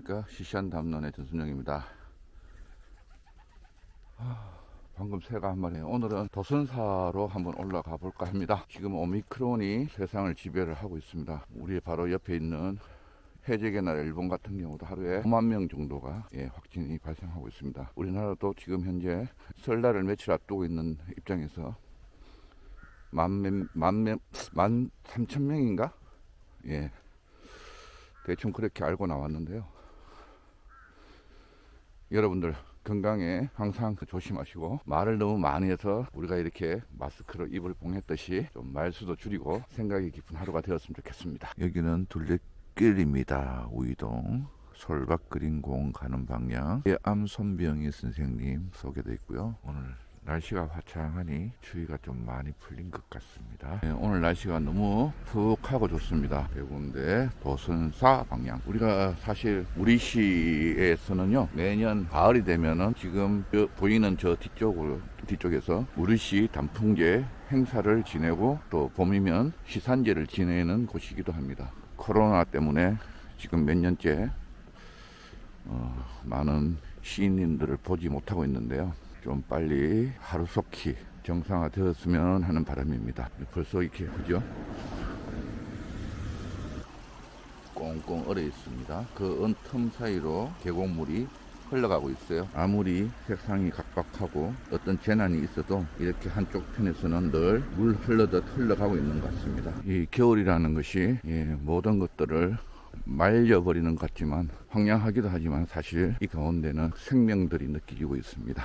안녕하십니까. 시시한 담론의 전순영입니다. 방금 새가 한 마리. 오늘은 도선사로 한번 올라가 볼까 합니다. 지금 오미크론이 세상을 지배를 하고 있습니다. 우리 바로 옆에 있는 해적의 나라 일본 같은 경우도 하루에 5만 명 정도가 확진이 발생하고 있습니다. 우리나라도 지금 현재 설날을 며칠 앞두고 있는 입장에서 13,000명인가? 대충 그렇게 알고 나왔는데요. 여러분들 건강에 항상 조심하시고, 말을 너무 많이 해서 우리가 이렇게 마스크를 입을 봉했듯이 좀 말수도 줄이고 생각이 깊은 하루가 되었으면 좋겠습니다. 여기는 둘레길입니다. 우이동 솔밭그린공원 가는 방향, 암손병희 선생님 소개되어 있고요. 오늘 날씨가 화창하니 추위가 좀 많이 풀린 것 같습니다. 오늘 날씨가 너무 푹하고 좋습니다. 배군대 도선사 방향. 우리가 사실 우리 시에서는요, 매년 가을이 되면은 지금 보이는 저 뒤쪽에서 우리시 단풍제 행사를 지내고, 또 봄이면 시산제를 지내는 곳이기도 합니다. 코로나 때문에 지금 몇 년째 많은 시인님들을 보지 못하고 있는데요. 좀 빨리 하루속히 정상화 되었으면 하는 바람입니다. 벌써 이렇게 그죠? 꽁꽁 얼어 있습니다. 그 언틈 사이로 계곡물이 흘러가고 있어요. 아무리 세상이 각박하고 어떤 재난이 있어도 이렇게 한쪽 편에서는 늘 물 흘러듯 흘러가고 있는 것 같습니다. 이 겨울이라는 것이 모든 것들을 말려버리는 것 같지만, 황량하기도 하지만 사실 이 가운데는 생명들이 느끼고 있습니다.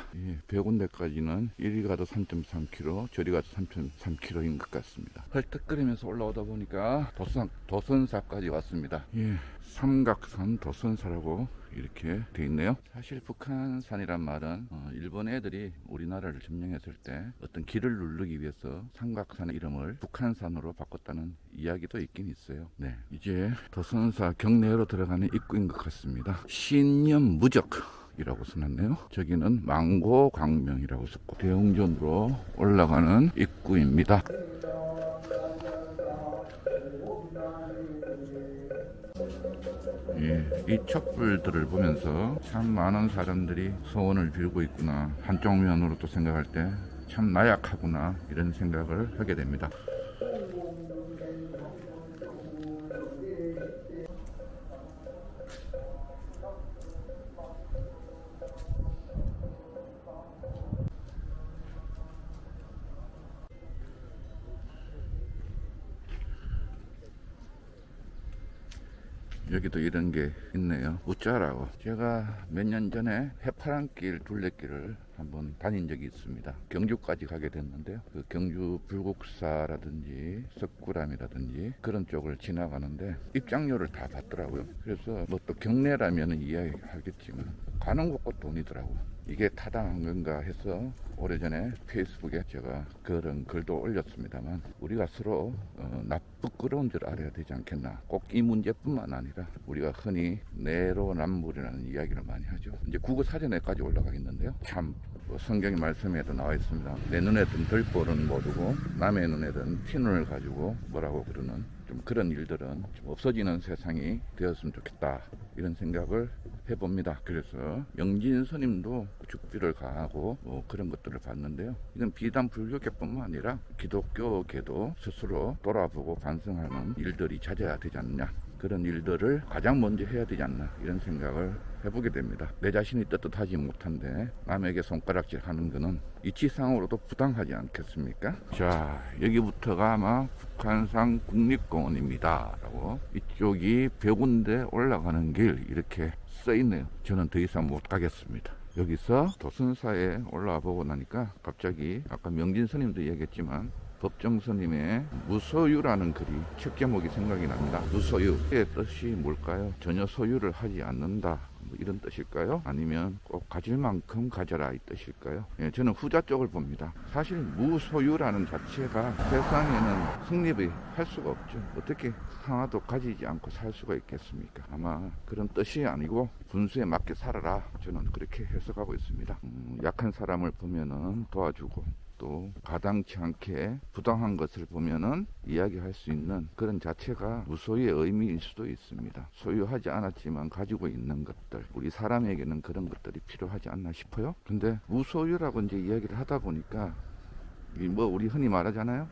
배군대까지는 이리 가도 3.3km, 저리 가도 3.3km인 것 같습니다. 헐떡거리면서 올라오다 보니까 도선사까지 왔습니다. 삼각산 도선사라고 이렇게 돼 있네요. 사실 북한산이란 말은 일본 애들이 우리나라를 점령했을 때 어떤 길을 누르기 위해서 삼각산 이름을 북한산으로 바꿨다는 이야기도 있긴 있어요. 이제 도선사 경내로 들어가는 입구인 것 같습니다. 신념무적 이라고 써놨네요. 저기는 망고광명이라고 썼고, 대웅전으로 올라가는 입구입니다. 이 촛불들을 보면서 참 많은 사람들이 소원을 빌고 있구나, 한쪽 면으로 또 생각할 때 참 나약하구나, 이런 생각을 하게 됩니다. 여기도 이런 게 있네요. 우짜라고. 제가 몇 년 전에 해파랑길 둘레길을 한번 다닌 적이 있습니다. 경주까지 가게 됐는데요. 그 경주 불국사라든지 석굴암이라든지 그런 쪽을 지나가는데 입장료를 다 받더라고요. 그래서 뭐 또 경내라면 이야기하겠지만 가는 곳곳 돈이더라고요. 이게 타당한 건가 해서 오래전에 페이스북에 제가 그런 글도 올렸습니다만, 우리가 서로 나쁘끄러운 줄 알아야 되지 않겠나. 꼭 이 문제뿐만 아니라 우리가 흔히 내로남불이라는 이야기를 많이 하죠. 이제 국어사전에까지 올라가겠는데요. 참 성경의 말씀에도 나와 있습니다. 내 눈에 든 들보는 모르고 남의 눈에 든 티눈을 가지고 뭐라고 그러는, 좀 그런 일들은 좀 없어지는 세상이 되었으면 좋겠다, 이런 생각을 해봅니다. 그래서 영진 스님도 죽비를 가하고 그런 것들을 봤는데요. 이건 비단 불교계뿐만 아니라 기독교계도 스스로 돌아보고 반성하는 일들이 잦아야 되지 않느냐, 그런 일들을 가장 먼저 해야 되지 않나, 이런 생각을 해보게 됩니다. 내 자신이 떳떳하지 못한데 남에게 손가락질 하는 것은 이치상으로도 부당하지 않겠습니까? 자, 여기부터가 아마 북한산 국립공원입니다 라고, 이쪽이 배군대 올라가는 길 이렇게 써있네요. 저는 더 이상 못 가겠습니다. 여기서 도선사에 올라와 보고 나니까 갑자기 아까 명진 스님도 얘기했지만 법정스님의 무소유라는 글이 첫 제목이 생각이 납니다. 무소유의 뜻이 뭘까요? 전혀 소유를 하지 않는다, 뭐 이런 뜻일까요? 아니면 꼭 가질 만큼 가져라, 이 뜻일까요? 저는 후자 쪽을 봅니다. 사실 무소유라는 자체가 세상에는 성립이 할 수가 없죠. 어떻게 하나도 가지지 않고 살 수가 있겠습니까? 아마 그런 뜻이 아니고 분수에 맞게 살아라, 저는 그렇게 해석하고 있습니다. 약한 사람을 보면은 도와주고, 또 가당치 않게 부당한 것을 보면은 이야기할 수 있는 그런 자체가 무소유의 의미일 수도 있습니다. 소유하지 않았지만 가지고 있는 것들, 우리 사람에게는 그런 것들이 필요하지 않나 싶어요. 근데 무소유라고 이제 이야기를 하다 보니까 뭐 우리 흔히 말하잖아요.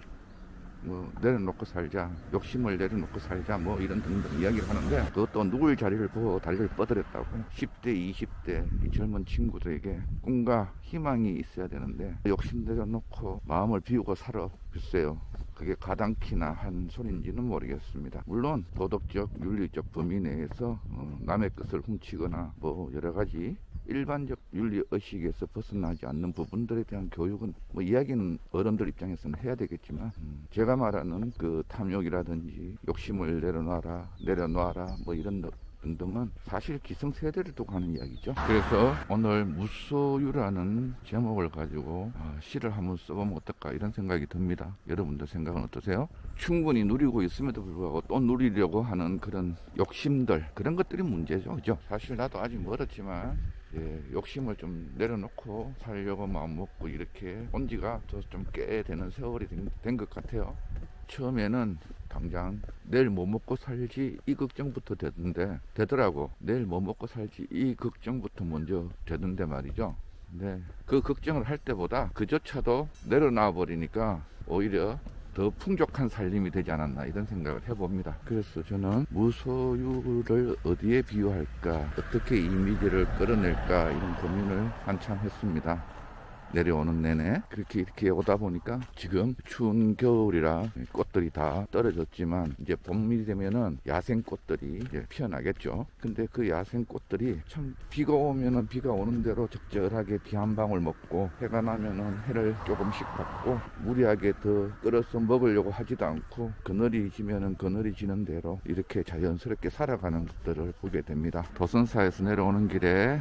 뭐 내려놓고 살자, 욕심을 내려놓고 살자, 뭐 이런 등등 이야기를 하는데, 그것도 누굴 자리를 보고 다리를 뻗으랬다고. 10대 20대 이 젊은 친구들에게 꿈과 희망이 있어야 되는데 욕심 내려놓고 마음을 비우고 살아. 글쎄요, 그게 가당키나 한 소리인지는 모르겠습니다. 물론 도덕적 윤리적 범위 내에서 남의 것을 훔치거나 뭐 여러 가지 일반적 윤리 의식에서 벗어나지 않는 부분들에 대한 교육은 뭐 이야기는 어른들 입장에서는 해야 되겠지만, 제가 말하는 그 탐욕이라든지 욕심을 내려놔라 뭐 이런 등등은 사실 기성세대를 두고 하는 이야기죠. 그래서 오늘 무소유라는 제목을 가지고 시를 한번 써보면 어떨까 이런 생각이 듭니다. 여러분들 생각은 어떠세요? 충분히 누리고 있음에도 불구하고 또 누리려고 하는 그런 욕심들, 그런 것들이 문제죠. 그죠? 사실 나도 아직 멀었지만 욕심을 좀 내려놓고 살려고 마음 먹고 이렇게 온 지가 좀 꽤 되는 세월이 된 것 같아요. 처음에는 당장 내일 뭐 먹고 살지 이 걱정부터 되더라고. 내일 뭐 먹고 살지 이 걱정부터 먼저 되던데 말이죠. 근데 그 걱정을 할 때보다 그조차도 내려놔 버리니까 오히려 더 풍족한 살림이 되지 않았나 이런 생각을 해봅니다. 그래서 저는 무소유를 어디에 비유할까, 어떻게 이미지를 끌어낼까 이런 고민을 한참 했습니다. 내려오는 내내 그렇게 이렇게 오다 보니까 지금 추운 겨울이라 꽃들이 다 떨어졌지만 이제 봄이 되면은 야생 꽃들이 이제 피어나겠죠. 근데 그 야생 꽃들이 참 비가 오면은 비가 오는 대로 적절하게 비 한 방울 먹고, 해가 나면은 해를 조금씩 받고, 무리하게 더 끌어서 먹으려고 하지도 않고 그늘이 지면은 그늘이 지는 대로 이렇게 자연스럽게 살아가는 것들을 보게 됩니다. 도선사에서 내려오는 길에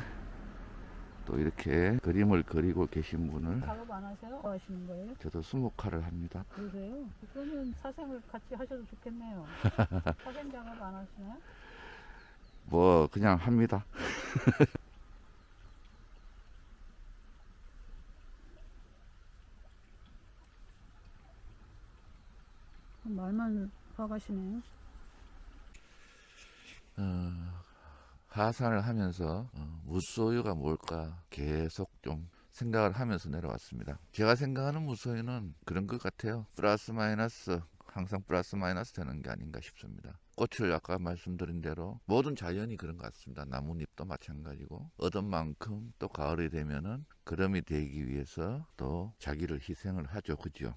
또 이렇게 그림을 그리고 계신 분을. 작업 안 하세요? 뭐 하시는 거예요? 저도 수목화를 합니다. 그러세요? 그러면 사생을 같이 하셔도 좋겠네요. 사생 작업 안 하시나요? 뭐 그냥 합니다. 말만 화가시네요. 하산을 하면서 무소유가 뭘까 계속 좀 생각을 하면서 내려왔습니다. 제가 생각하는 무소유는 그런 것 같아요. 플러스 마이너스, 항상 플러스 마이너스 되는 게 아닌가 싶습니다. 꽃을 아까 말씀드린 대로 모든 자연이 그런 것 같습니다. 나뭇잎도 마찬가지고, 얻은 만큼 또 가을이 되면은 그름이 되기 위해서 또 자기를 희생을 하죠. 그죠?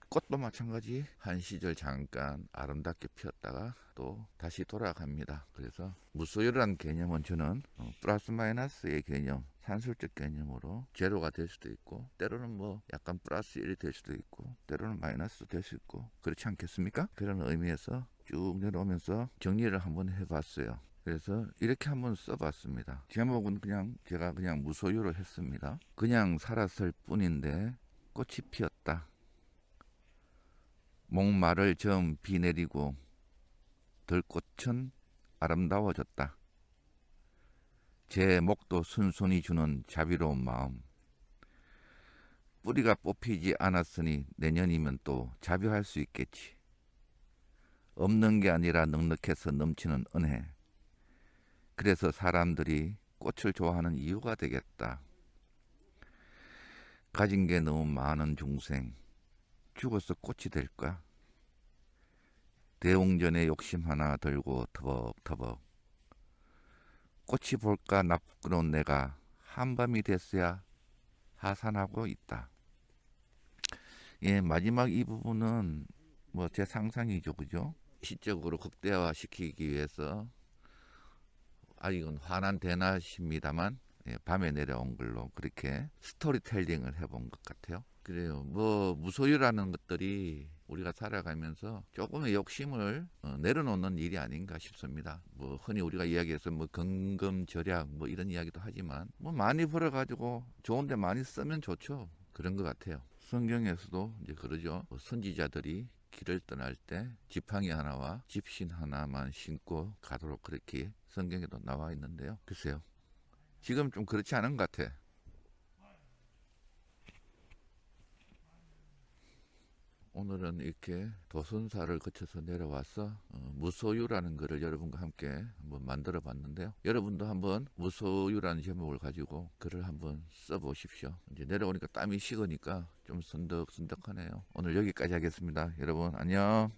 꽃도 마찬가지. 한 시절 잠깐 아름답게 피었다가 또 다시 돌아갑니다. 그래서 무소유라는 개념은 저는 플러스 마이너스의 개념, 산술적 개념으로 제로가 될 수도 있고, 때로는 뭐 약간 플러스 1이 될 수도 있고, 때로는 마이너스도 될 수 있고, 그렇지 않겠습니까? 그런 의미에서 쭉 내려오면서 정리를 한번 해봤어요. 그래서 이렇게 한번 써봤습니다. 제목은 제가 그냥 무소유로 했습니다. 그냥 살았을 뿐인데 꽃이 피었다. 목마를 점 비 내리고 들꽃은 아름다워졌다. 제 목도 순순히 주는 자비로운 마음. 뿌리가 뽑히지 않았으니 내년이면 또 자비할 수 있겠지. 없는 게 아니라 넉넉해서 넘치는 은혜. 그래서 사람들이 꽃을 좋아하는 이유가 되겠다. 가진 게 너무 많은 중생. 죽어서 꽃이 될까? 대웅전에 욕심 하나 들고 터벅터벅. 꽃이 볼까 나쁘던 내가 한밤이 됐어야 하산하고 있다. 예, 마지막 이 부분은 뭐 제 상상이죠, 그죠? 시적으로 극대화시키기 위해서 아직은 환한 대낮입니다만 밤에 내려온 걸로 그렇게 스토리텔링을 해본 것 같아요. 그래요. 뭐 무소유라는 것들이 우리가 살아가면서 조금의 욕심을 내려놓는 일이 아닌가 싶습니다. 뭐 흔히 우리가 이야기해서 뭐 건금절약 뭐 이런 이야기도 하지만, 뭐 많이 벌어가지고 좋은데 많이 쓰면 좋죠. 그런 것 같아요. 성경에서도 이제 그러죠. 선지자들이 길을 떠날 때 지팡이 하나와 집신 하나만 신고 가도록 그렇게 성경에도 나와 있는데요. 글쎄요. 지금 좀 그렇지 않은 것 같아. 오늘은 이렇게 도선사를 거쳐서 내려와서 무소유라는 글을 여러분과 함께 한번 만들어 봤는데요. 여러분도 한번 무소유라는 제목을 가지고 글을 한번 써보십시오. 이제 내려오니까 땀이 식으니까 좀 선덕선덕하네요. 오늘 여기까지 하겠습니다. 여러분 안녕.